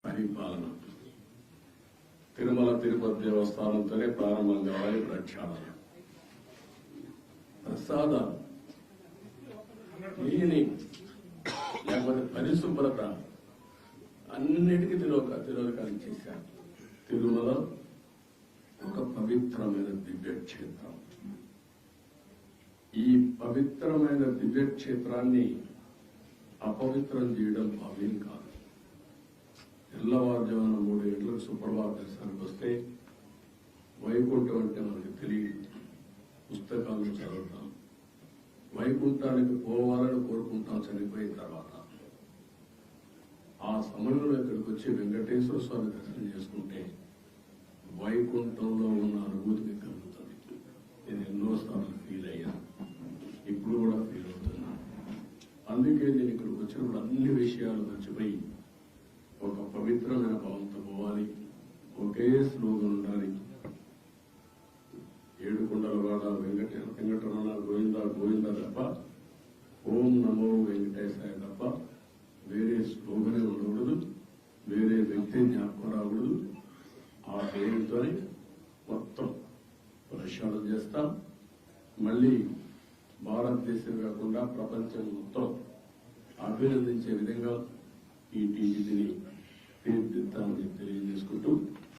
పరిపాలన. తిరుమల తిరుపతి దేవస్థానంతోనే ప్రారంభం కావాలి ప్రక్షాళన. ప్రసాదాలు క్లీనింగ్ లేకపోతే పరిశుభ్రత అన్నిటికీ తిరోగకాలు చేశారు. తిరుమల ఒక పవిత్రమైన దివ్యక్షేత్రం. ఈ పవిత్రమైన దివ్యక్షేత్రాన్ని అపవిత్రం చేయడం భావ్యం కాదు. తెల్లవారుజామున 3 గంటలకు సుప్రభాత దర్శనానికి వస్తే వైకుంఠం అంటే మనకు తెలియదు. పుస్తకాలను చదువుతాం, వైకుంఠానికి పోవాలని కోరుకుంటాం చనిపోయిన తర్వాత. ఆ సమయంలో ఇక్కడికి వచ్చి వెంకటేశ్వర స్వామి దర్శనం చేసుకుంటే వైకుంఠంలో ఉన్న అనుభూతిని కలుగుతుంది. నేను ఎన్నోసార్లు ఫీల్ అయ్యాను, ఇప్పుడు కూడా ఫీల్ అవుతున్నా. అందుకే నేను ఇక్కడికి వచ్చినప్పుడు అన్ని విషయాలు మర్చిపోయి ఒక పవిత్రమైన భావంతో పోవాలి. ఒకే స్లోగన్ ఉండాలి. ఏడుకొండలవాడ వెంకటరమణ గోవింద గోవింద తప్ప, ఓం నమో వెంకటేశాయ తప్ప వేరే స్లోగనే ఉండకూడదు, వేరే వ్యక్తి జ్ఞాపకం రాకూడదు. ఆ పేరుతోనే మొత్తం ప్రక్షాళన చేస్తాం. మళ్ళీ భారతదేశం కాకుండా ప్రపంచం మొత్తం అభినందించే విధంగా ఈ టీజీని తీర్చిదిద్దామని తెలియజేసుకుంటూ